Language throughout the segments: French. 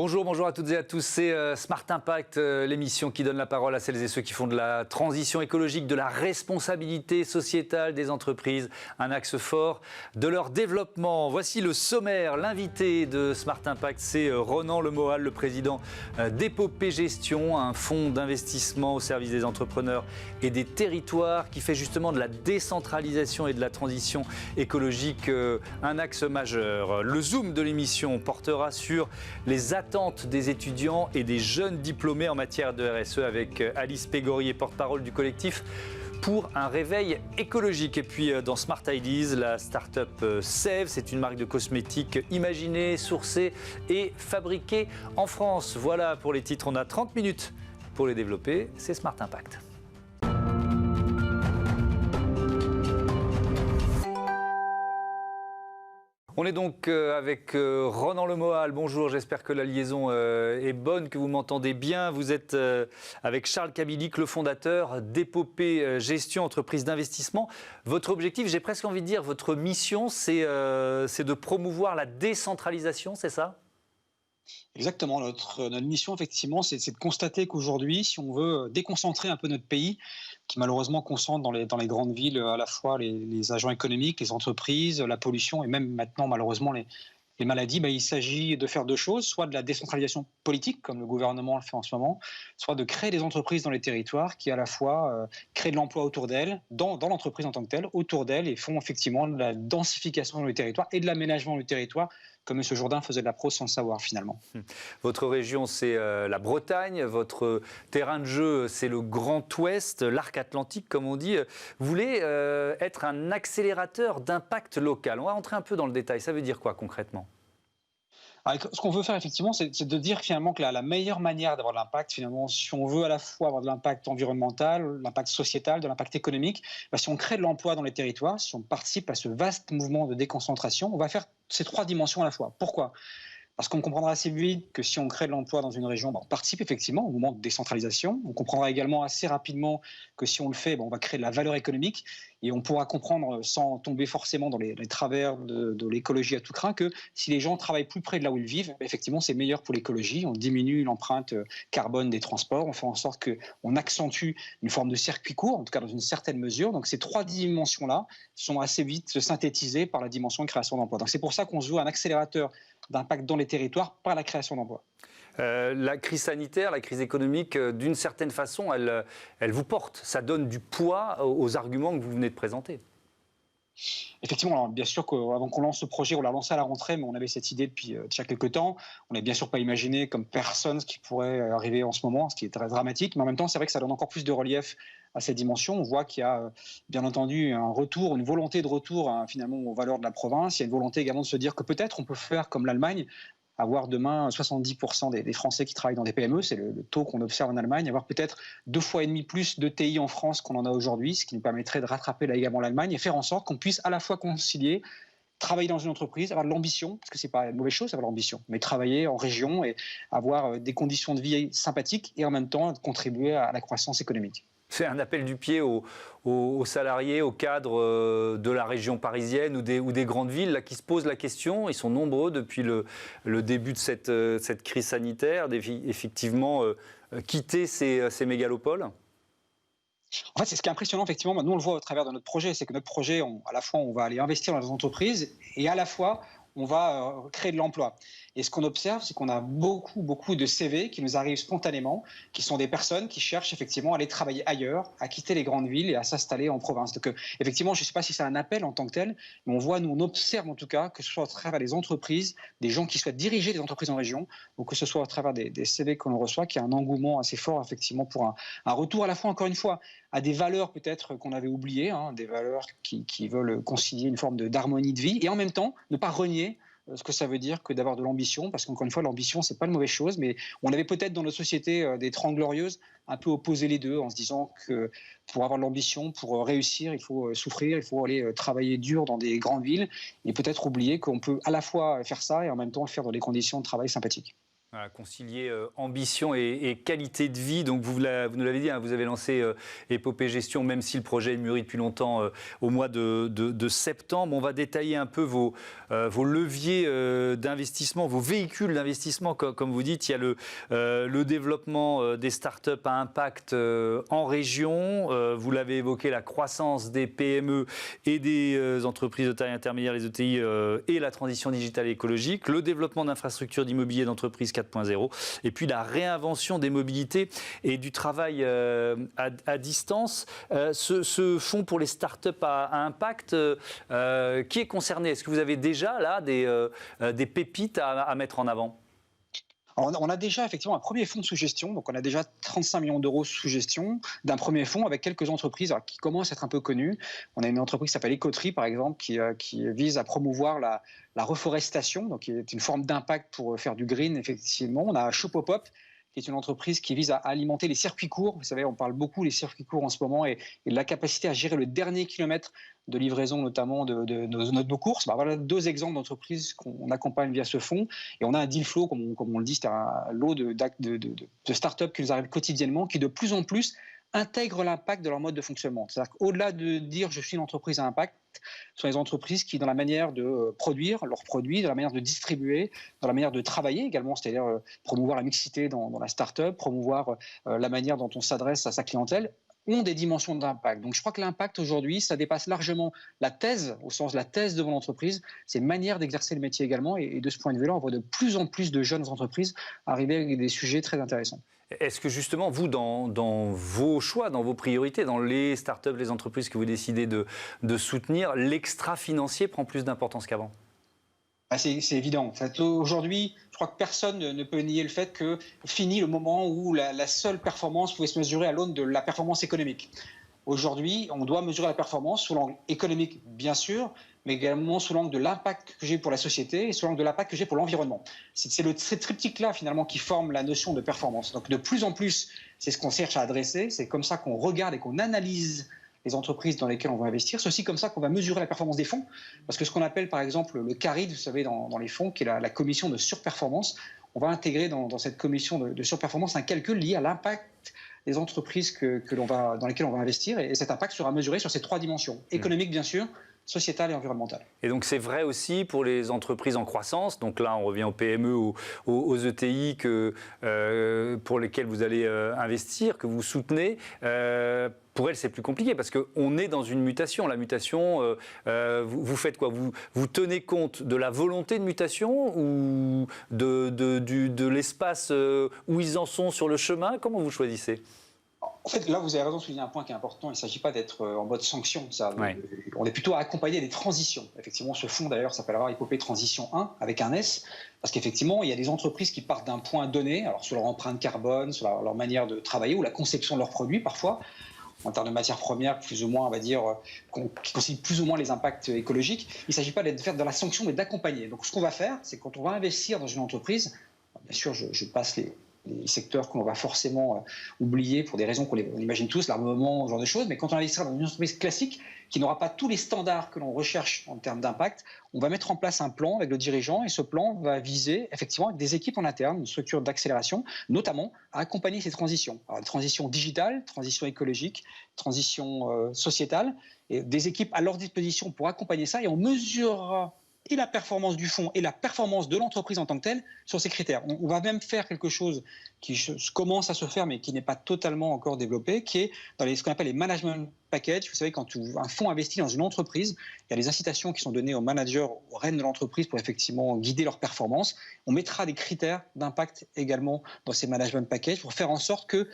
Bonjour à toutes et à tous, c'est Smart Impact, l'émission qui donne la parole à celles et ceux qui font de la transition écologique, de la responsabilité sociétale des entreprises, un axe fort de leur développement. Voici le sommaire, l'invité de Smart Impact, c'est Ronan Lemoal, le président d'Épopée Gestion, un fonds d'investissement au service des entrepreneurs et des territoires qui fait justement de la décentralisation et de la transition écologique un axe majeur. Le zoom de l'émission portera sur les attentes des étudiants et des jeunes diplômés en matière de RSE avec Alice Pégorier, porte-parole du collectif pour un réveil écologique. Et puis dans Smart Ideas, la start-up Sève, c'est une marque de cosmétiques imaginée, sourcée et fabriquée en France. Voilà pour les titres, on a 30 minutes pour les développer, c'est Smart Impact. On est donc avec Ronan Lemoal. Bonjour, j'espère que la liaison est bonne, que vous m'entendez bien. Vous êtes avec Charles Kabilic, le fondateur d'Épopée Gestion, entreprise d'investissement. Votre objectif, j'ai presque envie de dire, votre mission, c'est de promouvoir la décentralisation, c'est ça ? Exactement. Notre mission, effectivement, c'est de constater qu'aujourd'hui, si on veut déconcentrer un peu notre pays, qui malheureusement concentre dans les grandes villes à la fois les agents économiques, les entreprises, la pollution et même maintenant, malheureusement, les maladies, il s'agit de faire deux choses, soit de la décentralisation politique, comme le gouvernement le fait en ce moment, soit de créer des entreprises dans les territoires qui, à la fois, créent de l'emploi autour d'elles, dans l'entreprise en tant que telle, autour d'elles, et font effectivement de la densification dans le territoire et de l'aménagement du territoire, comme M. Jourdain faisait de la prose sans le savoir, finalement. Votre région, c'est la Bretagne. Votre terrain de jeu, c'est le Grand Ouest, l'arc atlantique, comme on dit. Vous voulez être un accélérateur d'impact local. On va rentrer un peu dans le détail. Ça veut dire quoi, concrètement ? Alors, ce qu'on veut faire, effectivement, c'est de dire finalement que la meilleure manière d'avoir de l'impact, finalement, si on veut à la fois avoir de l'impact environnemental, l'impact sociétal, de l'impact économique, si on crée de l'emploi dans les territoires, si on participe à ce vaste mouvement de déconcentration, on va faire ces trois dimensions à la fois. Pourquoi ? Parce qu'on comprendra assez vite que si on crée de l'emploi dans une région, on participe effectivement au mouvement de décentralisation. On comprendra également assez rapidement que si on le fait, on va créer de la valeur économique. Et on pourra comprendre, sans tomber forcément dans les travers de l'écologie à tout crin, que si les gens travaillent plus près de là où ils vivent, effectivement, c'est meilleur pour l'écologie. On diminue l'empreinte carbone des transports. On fait en sorte qu'on accentue une forme de circuit court, en tout cas dans une certaine mesure. Donc ces trois dimensions-là sont assez vite synthétisées par la dimension de création d'emplois. Donc c'est pour ça qu'on se voit un accélérateur d'impact dans les territoires par la création d'emplois. La crise sanitaire, la crise économique, d'une certaine façon, elle vous porte. Ça donne du poids aux arguments que vous venez de présenter. Effectivement, alors bien sûr qu'avant qu'on lance ce projet, on l'a lancé à la rentrée, mais on avait cette idée depuis déjà quelques temps. On n'a bien sûr pas imaginé comme personne ce qui pourrait arriver en ce moment, ce qui est très dramatique. Mais en même temps, c'est vrai que ça donne encore plus de relief à ces dimensions. On voit qu'il y a bien entendu un retour, une volonté de retour finalement aux valeurs de la province. Il y a une volonté également de se dire que peut-être on peut faire comme l'Allemagne, avoir demain 70% des Français qui travaillent dans des PME, c'est le taux qu'on observe en Allemagne, avoir peut-être 2,5 fois plus de TI en France qu'on en a aujourd'hui, ce qui nous permettrait de rattraper là également l'Allemagne et faire en sorte qu'on puisse à la fois concilier, travailler dans une entreprise, avoir de l'ambition, parce que c'est pas une mauvaise chose d'avoir l'ambition, mais travailler en région et avoir des conditions de vie sympathiques et en même temps contribuer à la croissance économique. C'est un appel du pied aux salariés, aux cadres de la région parisienne ou des grandes villes là, qui se posent la question. Ils sont nombreux depuis le début de cette crise sanitaire, effectivement, quitter ces mégalopoles. En fait, c'est ce qui est impressionnant, effectivement. Nous, on le voit au travers de notre projet. C'est que notre projet, à la fois, on va aller investir dans les entreprises et à la fois, on va créer de l'emploi. Et ce qu'on observe, c'est qu'on a beaucoup de CV qui nous arrivent spontanément, qui sont des personnes qui cherchent effectivement à aller travailler ailleurs, à quitter les grandes villes et à s'installer en province. Donc effectivement, je ne sais pas si c'est un appel en tant que tel, mais on observe en tout cas, que ce soit à travers des entreprises, des gens qui souhaitent diriger des entreprises en région, ou que ce soit à travers des CV que l'on reçoit, qu'il y a un engouement assez fort effectivement pour un retour à la fois, encore une fois, à des valeurs peut-être qu'on avait oubliées, des valeurs qui veulent concilier une forme d'harmonie de vie, et en même temps, ne pas renier ce que ça veut dire que d'avoir de l'ambition, parce qu'encore une fois, l'ambition, c'est pas une mauvaise chose, mais on avait peut-être dans notre société des 30 glorieuses un peu opposé les deux, en se disant que pour avoir de l'ambition, pour réussir, il faut souffrir, il faut aller travailler dur dans des grandes villes, et peut-être oublier qu'on peut à la fois faire ça et en même temps le faire dans des conditions de travail sympathiques. Voilà, concilier ambition et qualité de vie. Donc vous nous l'avez dit, hein, vous avez lancé Épopée Gestion, même si le projet est mûri depuis longtemps, au mois de septembre. On va détailler un peu vos leviers d'investissement, vos véhicules d'investissement. Comme vous dites, il y a le développement des startups à impact en région. Vous l'avez évoqué, la croissance des PME et des entreprises de taille intermédiaire, les ETI, et la transition digitale et écologique. Le développement d'infrastructures d'immobilier d'entreprise 4.0 et puis la réinvention des mobilités et du travail à distance. Ce fonds pour les startups à impact, qui est concerné? Est-ce que vous avez déjà là des pépites à mettre en avant? Alors, on a déjà effectivement un premier fonds sous gestion, donc on a déjà 35 millions d'euros sous gestion d'un premier fonds avec quelques entreprises qui commencent à être un peu connues. On a une entreprise qui s'appelle Ecotree par exemple, qui vise à promouvoir la reforestation, donc qui est une forme d'impact pour faire du green effectivement. On a Chopopop, qui est une entreprise qui vise à alimenter les circuits courts. Vous savez, on parle beaucoup des circuits courts en ce moment et de la capacité à gérer le dernier kilomètre de livraison, notamment de nos courses. Voilà deux exemples d'entreprises qu'on accompagne via ce fonds. Et on a un deal flow, comme on le dit, c'est un lot de startups qui nous arrivent quotidiennement, qui de plus en plus intègrent l'impact de leur mode de fonctionnement. C'est-à-dire qu'au-delà de dire je suis une entreprise à impact, ce sont les entreprises qui, dans la manière de produire leurs produits, dans la manière de distribuer, dans la manière de travailler également, c'est-à-dire promouvoir la mixité dans la start-up, promouvoir la manière dont on s'adresse à sa clientèle, ont des dimensions d'impact. Donc je crois que l'impact aujourd'hui, ça dépasse largement la thèse, au sens de la thèse de mon entreprise, c'est une manière d'exercer le métier également. Et de ce point de vue-là, on voit de plus en plus de jeunes entreprises arriver avec des sujets très intéressants. Est-ce que justement, vous, dans vos choix, dans vos priorités, dans les startups, les entreprises que vous décidez de soutenir, l'extra-financier prend plus d'importance qu'avant? C'est évident. En fait, aujourd'hui, je crois que personne ne peut nier le fait que fini le moment où la seule performance pouvait se mesurer à l'aune de la performance économique. Aujourd'hui, on doit mesurer la performance sous l'angle économique, bien sûr, mais également sous l'angle de l'impact que j'ai pour la société et sous l'angle de l'impact que j'ai pour l'environnement. C'est ce triptyque-là, finalement, qui forme la notion de performance. Donc, de plus en plus, c'est ce qu'on cherche à adresser. C'est comme ça qu'on regarde et qu'on analyse les entreprises dans lesquelles on va investir. C'est aussi comme ça qu'on va mesurer la performance des fonds. Parce que ce qu'on appelle, par exemple, le CARID, vous savez, dans les fonds, qui est la commission de surperformance, on va intégrer dans cette commission de surperformance un calcul lié à l'impact des entreprises dans lesquelles on va investir. Et cet impact sera mesuré sur ces trois dimensions. Économique, bien sûr, sociétale et environnementale. Et donc c'est vrai aussi pour les entreprises en croissance. Donc là, on revient aux PME, aux ETI pour lesquelles vous allez investir, que vous soutenez. Pour elles, c'est plus compliqué parce qu'on est dans une mutation. La mutation, vous faites quoi? Vous tenez compte de la volonté de mutation ou de l'espace où ils en sont sur le chemin? Comment vous choisissez? En fait, là, vous avez raison de souligner un point qui est important. Il ne s'agit pas d'être en mode sanction. Ouais. On est plutôt à accompagner des transitions. Effectivement, ce fonds, d'ailleurs, s'appellera Épopée Transition 1, avec un S, parce qu'effectivement, il y a des entreprises qui partent d'un point donné, alors sur leur empreinte carbone, sur leur manière de travailler ou la conception de leurs produits, parfois, en termes de matières premières, plus ou moins, on va dire, qui considèrent plus ou moins les impacts écologiques. Il ne s'agit pas de faire de la sanction, mais d'accompagner. Donc, ce qu'on va faire, c'est quand on va investir dans une entreprise, bien sûr, je passe les secteurs que l'on va forcément oublier pour des raisons qu'on imagine tous, l'armement, ce genre de choses. Mais quand on investira dans une entreprise classique qui n'aura pas tous les standards que l'on recherche en termes d'impact, on va mettre en place un plan avec le dirigeant et ce plan va viser effectivement avec des équipes en interne, une structure d'accélération, notamment à accompagner ces transitions. Alors, transition digitale, transition écologique, transition sociétale, et des équipes à leur disposition pour accompagner ça et on mesurera et la performance du fonds et la performance de l'entreprise en tant que telle sur ces critères. On va même faire quelque chose qui commence à se faire mais qui n'est pas totalement encore développé, qui est dans ce qu'on appelle les management packages. Vous savez, quand un fonds investit dans une entreprise, il y a des incitations qui sont données aux managers, aux rênes de l'entreprise pour effectivement guider leur performance. On mettra des critères d'impact également dans ces management packages pour faire en sorte que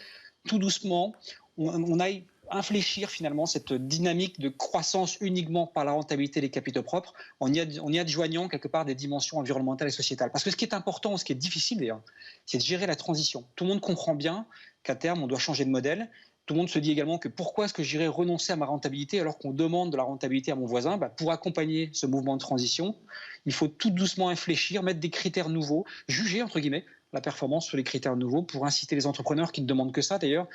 tout doucement, on aille infléchir finalement cette dynamique de croissance uniquement par la rentabilité des capitaux propres en y adjoignant quelque part des dimensions environnementales et sociétales. Parce que ce qui est important, ce qui est difficile d'ailleurs, c'est de gérer la transition. Tout le monde comprend bien qu'à terme, on doit changer de modèle. Tout le monde se dit également que pourquoi est-ce que j'irais renoncer à ma rentabilité alors qu'on demande de la rentabilité à mon voisin? Pour accompagner ce mouvement de transition, il faut tout doucement infléchir, mettre des critères nouveaux, juger entre guillemets la performance sur les critères nouveaux pour inciter les entrepreneurs qui ne demandent que ça d'ailleurs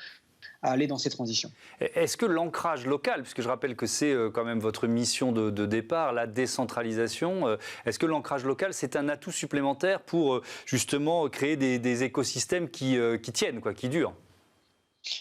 à aller dans ces transitions. Est-ce que l'ancrage local, puisque je rappelle que c'est quand même votre mission de départ, la décentralisation, est-ce que l'ancrage local, c'est un atout supplémentaire pour justement créer des écosystèmes qui tiennent, qui durent?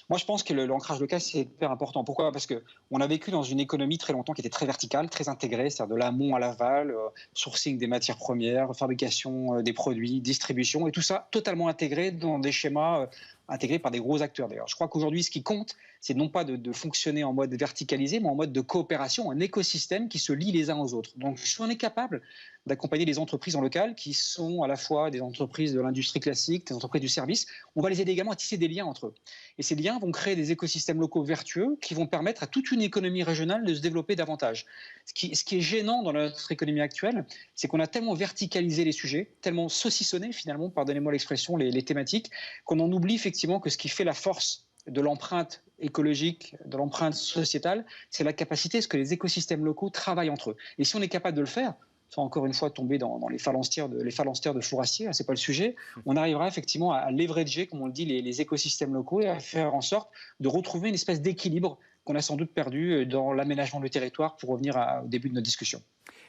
Moi, je pense que l'ancrage local, c'est hyper important. Pourquoi? Parce qu'on a vécu dans une économie très longtemps qui était très verticale, très intégrée, c'est-à-dire de l'amont à l'aval, sourcing des matières premières, fabrication des produits, distribution, et tout ça totalement intégré dans des schémas intégrés par des gros acteurs d'ailleurs. Je crois qu'aujourd'hui, ce qui compte, c'est non pas de fonctionner en mode verticalisé, mais en mode de coopération, un écosystème qui se lie les uns aux autres. Donc, si on est capable d'accompagner les entreprises en local, qui sont à la fois des entreprises de l'industrie classique, des entreprises du service, on va les aider également à tisser des liens entre eux. Et ces liens vont créer des écosystèmes locaux vertueux qui vont permettre à toute une économie régionale de se développer davantage. Ce qui est gênant dans notre économie actuelle, c'est qu'on a tellement verticalisé les sujets, tellement saucissonné finalement, pardonnez-moi l'expression, les thématiques, qu'on en oublie effectivement que ce qui fait la force de l'empreinte écologique, de l'empreinte sociétale, c'est la capacité à ce que les écosystèmes locaux travaillent entre eux. Et si on est capable de le faire, sans encore une fois tomber dans les phalanstères de Fourassier, ce n'est pas le sujet, on arrivera effectivement à leverager, comme on le dit, les écosystèmes locaux et à faire en sorte de retrouver une espèce d'équilibre qu'on a sans doute perdu dans l'aménagement du territoire, pour revenir au début de notre discussion.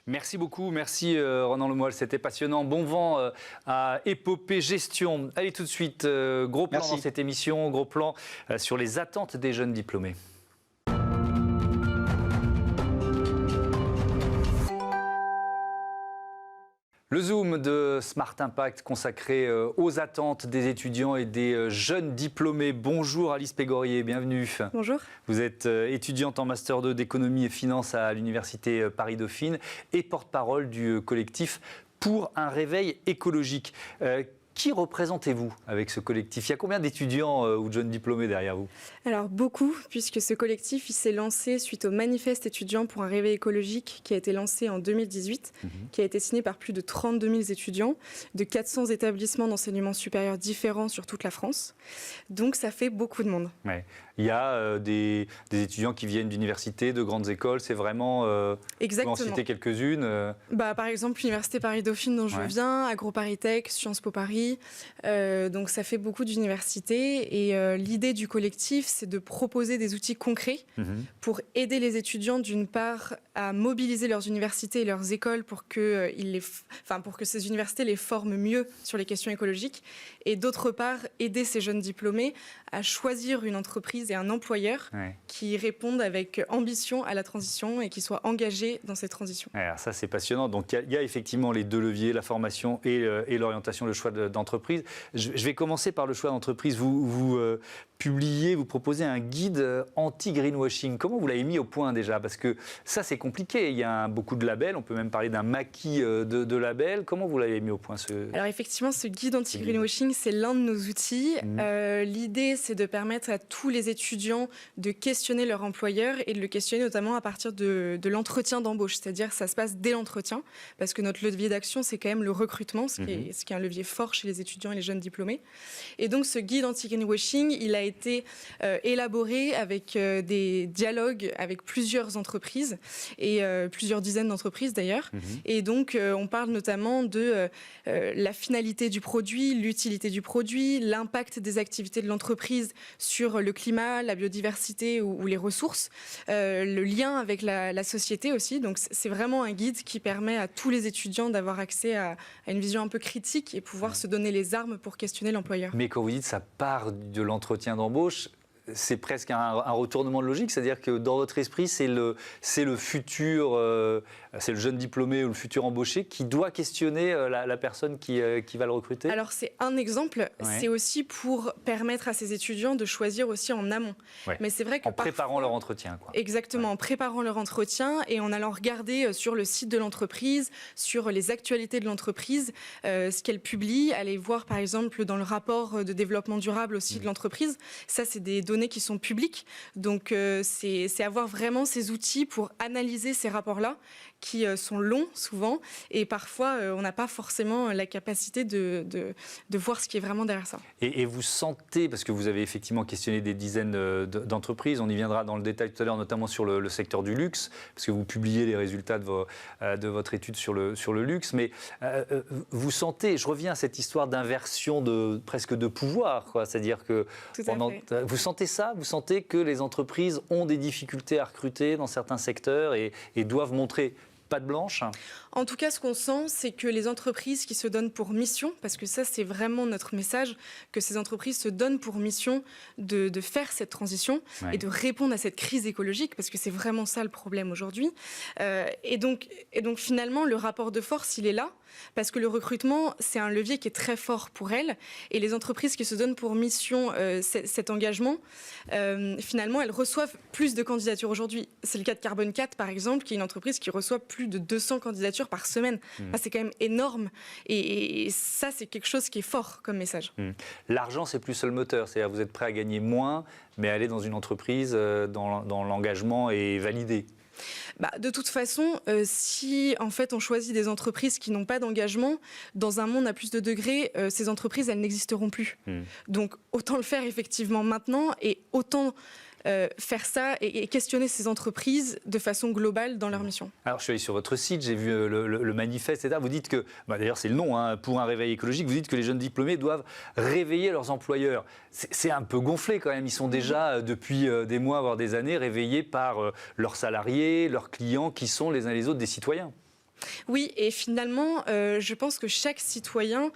Merci beaucoup, merci Ronan Lemoyle, c'était passionnant. Bon vent à Épopée Gestion. Allez tout de suite, gros plan dans cette émission, gros plan sur les attentes des jeunes diplômés. Le Zoom de Smart Impact consacré aux attentes des étudiants et des jeunes diplômés. Bonjour Alice Pégorier, bienvenue. Bonjour. Vous êtes étudiante en Master 2 d'économie et finance à l'Université Paris-Dauphine et porte-parole du collectif Pour un réveil écologique. Qui représentez-vous avec ce collectif? Il y a combien d'étudiants ou de jeunes diplômés derrière vous? Alors beaucoup, puisque ce collectif il s'est lancé suite au manifeste étudiant pour un réveil écologique qui a été lancé en 2018, qui a été signé par plus de 32 000 étudiants de 400 établissements d'enseignement supérieur différents sur toute la France. Donc ça fait beaucoup de monde. Ouais. Il y a des étudiants qui viennent d'universités, de grandes écoles, c'est vraiment... Exactement. Vous en citer quelques-unes Par exemple, l'Université Paris-Dauphine dont je viens, AgroParisTech, Sciences Po Paris. Donc ça fait beaucoup d'universités. Et l'idée du collectif, c'est de proposer des outils concrets pour aider les étudiants, d'une part, à mobiliser leurs universités et leurs écoles pour que ces universités les forment mieux sur les questions écologiques. Et d'autre part, aider ces jeunes diplômés à choisir une entreprise et un employeur qui répondent avec ambition à la transition et qui soient engagés dans cette transition. Alors ça, c'est passionnant. Donc, il y a effectivement les deux leviers, la formation et l'orientation, le choix d'entreprise. Je vais commencer par le choix d'entreprise. Vous publiez, vous proposez un guide anti-greenwashing. Comment vous l'avez mis au point déjà? Parce que ça, c'est compliqué. Il y a beaucoup de labels. On peut même parler d'un maquis de labels. Comment vous l'avez mis au point Alors effectivement, ce guide anti-greenwashing, c'est l'un de nos outils. L'idée, c'est de permettre à tous les étudiants de questionner leur employeur et de le questionner notamment à partir de l'entretien d'embauche. C'est-à-dire ça se passe dès l'entretien, parce que notre levier d'action, c'est quand même le recrutement, ce qui est un levier fort chez les étudiants et les jeunes diplômés. Et donc ce guide anti-greenwashing, il a été élaboré avec des dialogues avec plusieurs entreprises et plusieurs dizaines d'entreprises d'ailleurs. Et donc on parle notamment de la finalité du produit, l'utilité du produit, l'impact des activités de l'entreprise sur le climat, la biodiversité ou les ressources, le lien avec la société aussi. Donc c'est vraiment un guide qui permet à tous les étudiants d'avoir accès à une vision un peu critique et pouvoir se donner les armes pour questionner l'employeur. Mais quand vous dites ça part de l'entretien d'embauche, c'est presque un retournement de logique, c'est-à-dire que dans votre esprit, c'est le futur, c'est le jeune diplômé ou le futur embauché qui doit questionner la personne qui va le recruter? Alors c'est un exemple, c'est aussi pour permettre à ces étudiants de choisir aussi en amont. Mais c'est vrai que en préparant leur entretien. Exactement, en préparant leur entretien et en allant regarder sur le site de l'entreprise, sur les actualités de l'entreprise, ce qu'elle publie, aller voir par exemple dans le rapport de développement durable aussi de l'entreprise. Ça, c'est des données qui sont publiques. Donc, c'est avoir vraiment ces outils pour analyser ces rapports-là qui sont longs souvent et parfois on n'a pas forcément la capacité de voir ce qui est vraiment derrière ça. Et vous sentez, parce que vous avez effectivement questionné des dizaines d'entreprises, on y viendra dans le détail tout à l'heure, notamment sur le secteur du luxe, parce que vous publiez les résultats de votre étude sur le luxe, mais vous sentez, je reviens à cette histoire d'inversion presque de pouvoir, c'est-à-dire que vous sentez sentez ça? Vous sentez que les entreprises ont des difficultés à recruter dans certains secteurs et doivent montrer patte blanche? En tout cas, ce qu'on sent, c'est que les entreprises qui se donnent pour mission, parce que ça, c'est vraiment notre message, que ces entreprises se donnent pour mission de faire cette transition et de répondre à cette crise écologique, parce que c'est vraiment ça le problème aujourd'hui. Et donc, finalement, le rapport de force, il est là, parce que le recrutement, c'est un levier qui est très fort pour elles. Et les entreprises qui se donnent pour mission cet engagement, finalement, elles reçoivent plus de candidatures aujourd'hui. C'est le cas de Carbone 4, par exemple, qui est une entreprise qui reçoit plus de 200 candidatures par semaine. C'est quand même énorme. Et ça, c'est quelque chose qui est fort comme message. L'argent, c'est plus le moteur. C'est-à-dire vous êtes prêt à gagner moins, mais aller dans une entreprise dans l'engagement est validé. De toute façon, si en fait on choisit des entreprises qui n'ont pas d'engagement, dans un monde à plus de degrés, ces entreprises, elles n'existeront plus. Donc autant le faire effectivement maintenant et autant faire ça et questionner ces entreprises de façon globale dans leur mission. Alors je suis allé sur votre site, j'ai vu le manifeste, etc. Vous dites que, d'ailleurs c'est le nom, pour un réveil écologique, vous dites que les jeunes diplômés doivent réveiller leurs employeurs. C'est un peu gonflé quand même, ils sont déjà depuis des mois, voire des années, réveillés par leurs salariés, leurs clients qui sont les uns les autres des citoyens. Oui, et finalement, je pense que chaque citoyen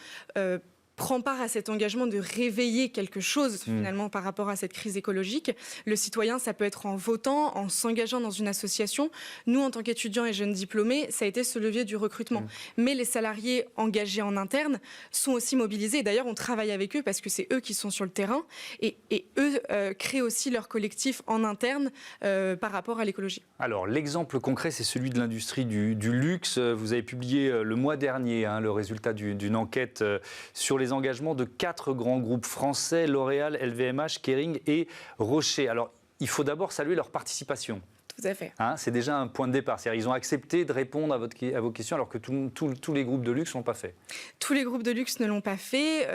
prend part à cet engagement de réveiller quelque chose finalement par rapport à cette crise écologique. Le citoyen, ça peut être en votant, en s'engageant dans une association. Nous, en tant qu'étudiants et jeunes diplômés, ça a été ce levier du recrutement. Mais les salariés engagés en interne sont aussi mobilisés. D'ailleurs, on travaille avec eux parce que c'est eux qui sont sur le terrain et eux créent aussi leur collectif en interne par rapport à l'écologie. Alors, l'exemple concret, c'est celui de l'industrie du luxe. Vous avez publié le mois dernier le résultat d'une enquête sur les engagements de 4 grands groupes français, L'Oréal, LVMH, Kering et Rocher. Alors, il faut d'abord saluer leur participation. Tout à fait. C'est déjà un point de départ. C'est-à-dire ils ont accepté de répondre à vos questions alors que tous les groupes de luxe ne l'ont pas fait. Tous les groupes de luxe ne l'ont pas fait.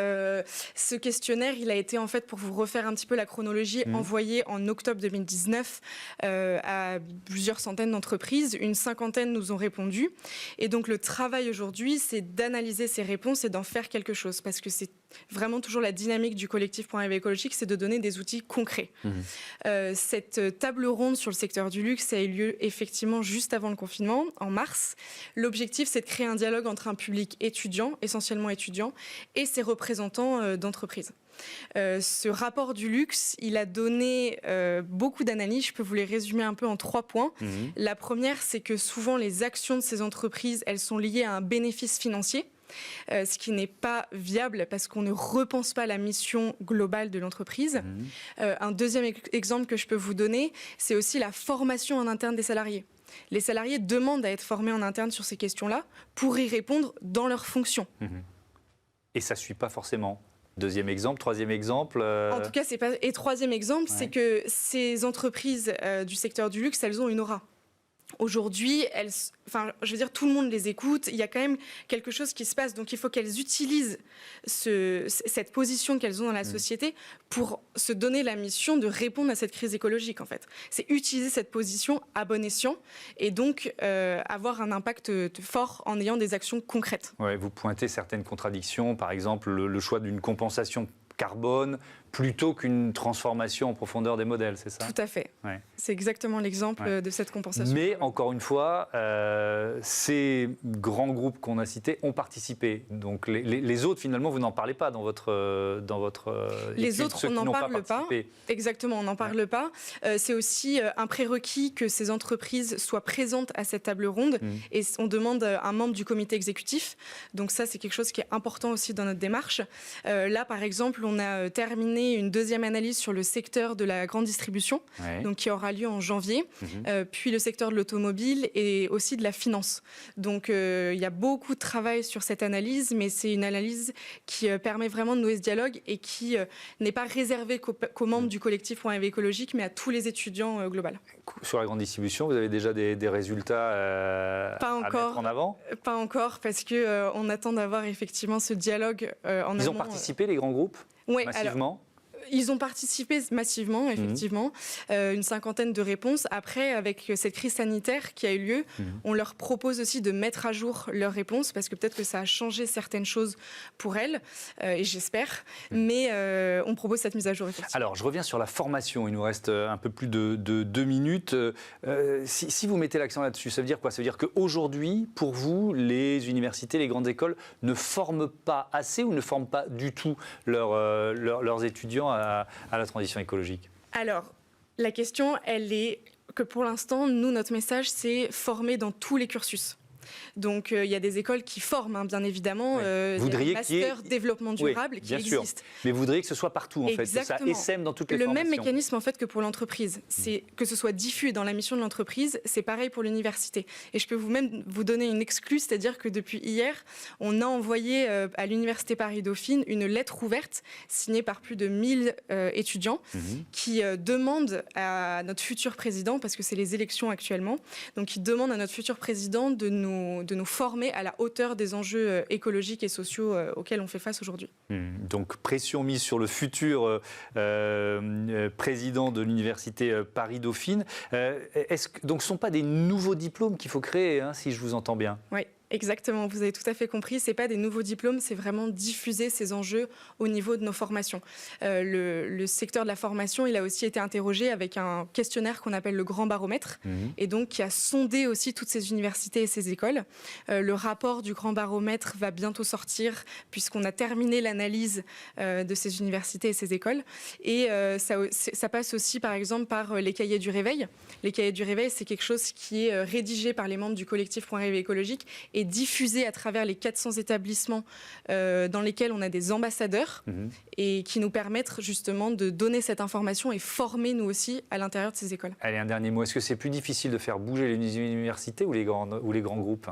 Ce questionnaire, il a été en fait, pour vous refaire un petit peu la chronologie, envoyé en octobre 2019 à plusieurs centaines d'entreprises. Une cinquantaine nous ont répondu. Et donc le travail aujourd'hui, c'est d'analyser ces réponses et d'en faire quelque chose. Parce que c'est vraiment toujours la dynamique du collectif Point Réveil écologique, c'est de donner des outils concrets. Cette table ronde sur le secteur du luxe, ça a eu lieu effectivement juste avant le confinement, en mars. L'objectif, c'est de créer un dialogue entre un public étudiant, essentiellement étudiant, et ses représentants d'entreprises. Ce rapport du luxe, il a donné beaucoup d'analyses. Je peux vous les résumer un peu en 3 points. La première, c'est que souvent les actions de ces entreprises, elles sont liées à un bénéfice financier. Ce qui n'est pas viable parce qu'on ne repense pas la mission globale de l'entreprise. Un deuxième exemple que je peux vous donner, c'est aussi la formation en interne des salariés. Les salariés demandent à être formés en interne sur ces questions-là pour y répondre dans leurs fonctions. Et ça ne suit pas forcément. Deuxième exemple, troisième exemple. En tout cas, c'est pas. Et troisième exemple, c'est que ces entreprises du secteur du luxe, elles ont une aura. Aujourd'hui, je veux dire, tout le monde les écoute. Il y a quand même quelque chose qui se passe. Donc, il faut qu'elles utilisent cette position qu'elles ont dans la société pour se donner la mission de répondre à cette crise écologique, en fait. C'est utiliser cette position à bon escient et donc avoir un impact fort en ayant des actions concrètes. Ouais, vous pointez certaines contradictions, par exemple le choix d'une compensation carbone plutôt qu'une transformation en profondeur des modèles, c'est ça? Tout à fait. C'est exactement l'exemple de cette compensation. Mais encore une fois, ces grands groupes qu'on a cités ont participé. Donc les autres, finalement, vous n'en parlez pas dans votre les étude, autres, on n'en parle pas. Exactement, on n'en parle pas. C'est aussi un prérequis que ces entreprises soient présentes à cette table ronde. Et on demande un membre du comité exécutif. Donc ça, c'est quelque chose qui est important aussi dans notre démarche. Là, par exemple, on a terminé une deuxième analyse sur le secteur de la grande distribution, donc qui aura lieu en janvier, puis le secteur de l'automobile et aussi de la finance. Donc il y a beaucoup de travail sur cette analyse, mais c'est une analyse qui permet vraiment de nouer ce dialogue et qui n'est pas réservée qu'aux membres du collectif Point Réveil écologique, mais à tous les étudiants global. Sur la grande distribution, vous avez déjà des résultats à mettre en avant? Pas encore, parce qu'on attend d'avoir effectivement ce dialogue en amont. Ils ont participé, les grands groupes, oui, massivement? Ils ont participé massivement, effectivement, une cinquantaine de réponses. Après, avec cette crise sanitaire qui a eu lieu, on leur propose aussi de mettre à jour leurs réponses, parce que peut-être que ça a changé certaines choses pour elles, et j'espère, mais on propose cette mise à jour, effectivement. Alors, je reviens sur la formation, il nous reste un peu plus de 2 minutes. Si vous mettez l'accent là-dessus, ça veut dire quoi? Ça veut dire qu'aujourd'hui, pour vous, les universités, les grandes écoles ne forment pas assez ou ne forment pas du tout leurs étudiants à la transition écologique? Alors, la question, elle est que pour l'instant, nous, notre message, c'est former dans tous les cursus. Donc, il y a des écoles qui forment, bien évidemment, des masters développement durable qui existent. Mais vous voudriez que ce soit partout, en fait, que ça essaime dans toutes les formations. Le même mécanisme, en fait, que pour l'entreprise. C'est que ce soit diffus dans la mission de l'entreprise, c'est pareil pour l'université. Et je peux vous donner une exclue, c'est-à-dire que depuis hier, on a envoyé à l'Université Paris-Dauphine une lettre ouverte signée par plus de 1000 étudiants qui demandent à notre futur président, parce que c'est les élections actuellement, donc qui demandent à notre futur président de nous former à la hauteur des enjeux écologiques et sociaux auxquels on fait face aujourd'hui. Donc pression mise sur le futur président de l'université Paris-Dauphine. Donc ce ne sont pas des nouveaux diplômes qu'il faut créer, hein, si je vous entends bien? Oui. Exactement, vous avez tout à fait compris. Ce n'est pas des nouveaux diplômes, c'est vraiment diffuser ces enjeux au niveau de nos formations. Le secteur de la formation, il a aussi été interrogé avec un questionnaire qu'on appelle le Grand Baromètre, et donc qui a sondé aussi toutes ces universités et ces écoles. Le rapport du Grand Baromètre va bientôt sortir, puisqu'on a terminé l'analyse de ces universités et ces écoles. Et ça passe aussi, par exemple, par les cahiers du réveil. Les cahiers du réveil, c'est quelque chose qui est rédigé par les membres du collectif Point Réveil écologique et diffusé à travers les 400 établissements dans lesquels on a des ambassadeurs et qui nous permettent justement de donner cette information et former nous aussi à l'intérieur de ces écoles. Allez, un dernier mot. Est-ce que c'est plus difficile de faire bouger les universités ou les grands groupes?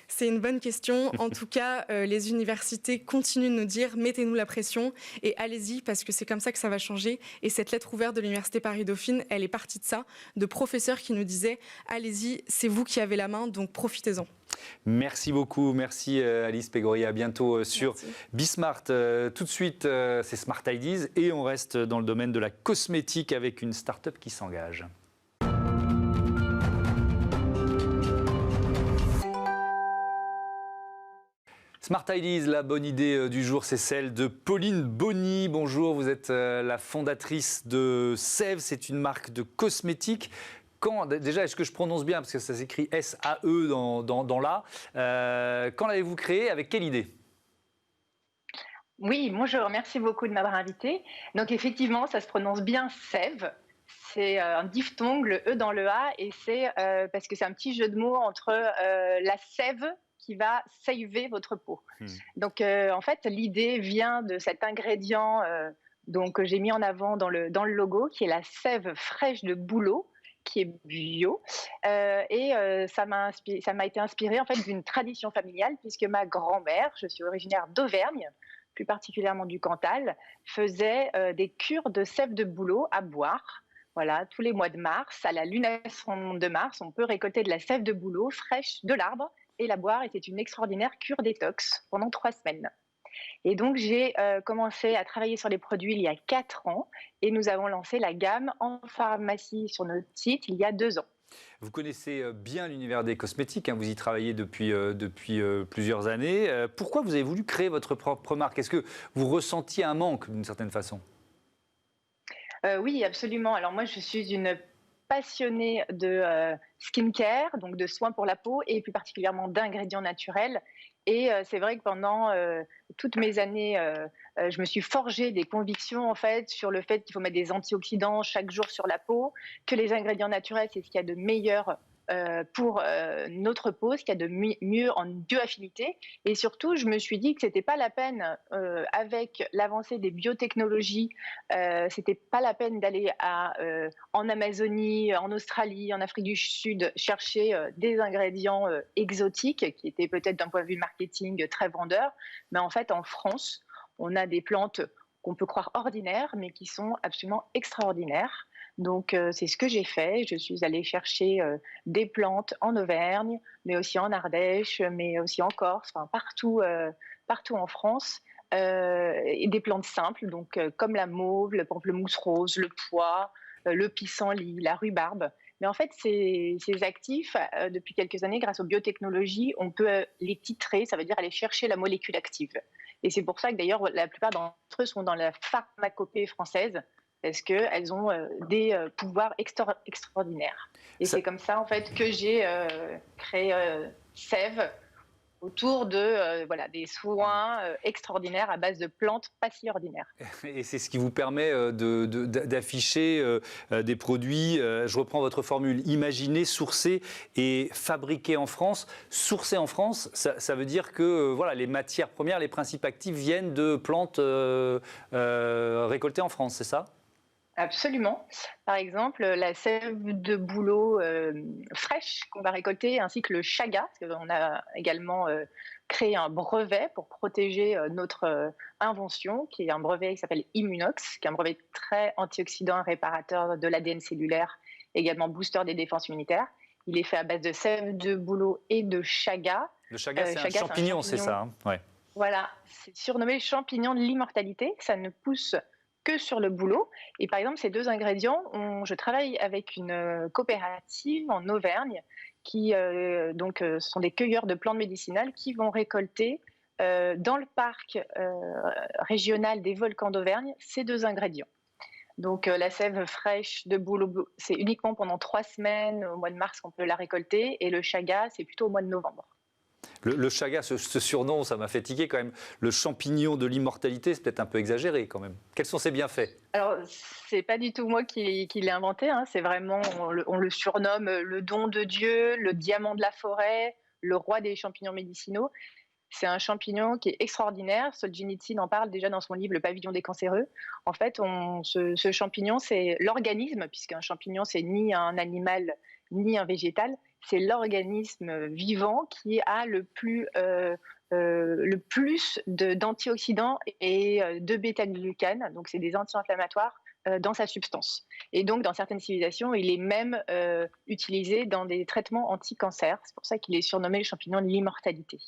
C'est une bonne question. En tout cas, les universités continuent de nous dire « mettez-nous la pression et allez-y » parce que c'est comme ça que ça va changer. Et cette lettre ouverte de l'Université Paris-Dauphine, elle est partie de ça, de professeurs qui nous disaient « allez-y, c'est vous qui avez la main, donc profitez-en ». Merci beaucoup, merci Alice Pégory, à bientôt sur Bismart. Tout de suite, c'est Smart Ideas et on reste dans le domaine de la cosmétique avec une start-up qui s'engage. Smart Ideas, la bonne idée du jour, c'est celle de Pauline Bonny. Bonjour, vous êtes la fondatrice de Sève, c'est une marque de cosmétiques. Déjà, est-ce que je prononce bien, parce que ça s'écrit S-A-E dans là. Quand l'avez-vous créé, avec quelle idée? Oui, bonjour, merci beaucoup de m'avoir invité. Donc effectivement, ça se prononce bien Sève. C'est un diphtongue, le E dans le A, et c'est parce que c'est un petit jeu de mots entre la sève qui va saver votre peau. Donc en fait, l'idée vient de cet ingrédient que j'ai mis en avant dans le logo, qui est la sève fraîche de bouleau, qui est bio, ça m'a été inspiré en fait d'une tradition familiale, puisque ma grand-mère, je suis originaire d'Auvergne, plus particulièrement du Cantal, faisait des cures de sève de bouleau à boire. Voilà, tous les mois de mars, à la lunation de mars, on peut récolter de la sève de bouleau fraîche de l'arbre et la boire, et c'est une extraordinaire cure détox pendant 3 semaines. Et donc, j'ai commencé à travailler sur les produits il y a 4 ans et nous avons lancé la gamme en pharmacie sur notre site il y a 2 ans. Vous connaissez bien l'univers des cosmétiques, hein, vous y travaillez depuis plusieurs années. Pourquoi vous avez voulu créer votre propre marque? Est-ce que vous ressentiez un manque d'une certaine façon? Oui, absolument. Alors moi, je suis une passionnée de skincare, donc de soins pour la peau et plus particulièrement d'ingrédients naturels. Et c'est vrai que pendant toutes mes années, je me suis forgé des convictions en fait sur le fait qu'il faut mettre des antioxydants chaque jour sur la peau, que les ingrédients naturels, c'est ce qu'il y a de meilleur pour notre peau, ce qu'il y a de mieux en bioaffinité. Et surtout, je me suis dit que c'était pas la peine, avec l'avancée des biotechnologies, c'était pas la peine d'aller en Amazonie, en Australie, en Afrique du Sud, chercher des ingrédients exotiques, qui étaient peut-être d'un point de vue marketing très vendeurs. Mais en fait, en France, on a des plantes qu'on peut croire ordinaires, mais qui sont absolument extraordinaires. Donc, c'est ce que j'ai fait. Je suis allée chercher des plantes en Auvergne, mais aussi en Ardèche, mais aussi en Corse, enfin partout en France, et des plantes simples, donc comme la mauve, le pamplemousse rose, le pois, le pissenlit, la rhubarbe. Mais en fait, ces actifs, depuis quelques années, grâce aux biotechnologies, on peut les titrer, ça veut dire aller chercher la molécule active. Et c'est pour ça que d'ailleurs, la plupart d'entre eux sont dans la pharmacopée française, parce qu'elles ont des pouvoirs extraordinaires. Et c'est comme ça, en fait, que j'ai créé Sève, autour de des soins extraordinaires à base de plantes pas si ordinaires. Et c'est ce qui vous permet d'afficher des produits, je reprends votre formule, imaginés, sourcés et fabriqués en France. Sourcés en France, ça veut dire que voilà, les matières premières, les principes actifs viennent de plantes récoltées en France, c'est ça ? Absolument. Par exemple, la sève de bouleau fraîche qu'on va récolter, ainsi que le chaga, parce qu'on a également créé un brevet pour protéger notre invention, qui est un brevet qui s'appelle Immunox, qui est un brevet très antioxydant, réparateur de l'ADN cellulaire, également booster des défenses immunitaires. Il est fait à base de sève de bouleau et de chaga. Le chaga, c'est un champignon, c'est ça, hein ? Ouais. Voilà, c'est surnommé champignon de l'immortalité. Ça ne pousse que sur le bouleau. Et par exemple, ces deux ingrédients, je travaille avec une coopérative en Auvergne qui sont des cueilleurs de plantes médicinales qui vont récolter dans le parc régional des volcans d'Auvergne ces deux ingrédients. Donc la sève fraîche de bouleau, c'est uniquement pendant 3 semaines, au mois de mars qu'on peut la récolter, et le chaga, c'est plutôt au mois de novembre. Le chaga, ce surnom, ça m'a fait tiquer quand même. Le champignon de l'immortalité, c'est peut-être un peu exagéré quand même. Quels sont ses bienfaits ? Alors, c'est pas du tout moi qui l'ai inventé. Hein. C'est vraiment, on le surnomme le don de Dieu, le diamant de la forêt, le roi des champignons médicinaux. C'est un champignon qui est extraordinaire. Solzhenitsyn en parle déjà dans son livre Le pavillon des cancéreux. En fait, ce champignon, c'est l'organisme, puisqu'un champignon, c'est ni un animal ni un végétal, c'est l'organisme vivant qui a le plus d'antioxydants et de bêta-glucane, donc c'est des anti-inflammatoires dans sa substance. Et donc, dans certaines civilisations, il est même utilisé dans des traitements anti-cancer. C'est pour ça qu'il est surnommé le champignon de l'immortalité.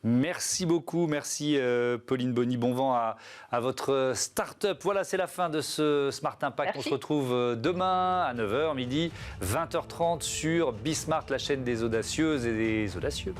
Merci beaucoup, merci Pauline Bonny, bon vent à votre start-up. Voilà, c'est la fin de ce Smart Impact. Merci. On se retrouve demain à 9h, midi, 20h30 sur Bismart, la chaîne des audacieuses et des audacieux.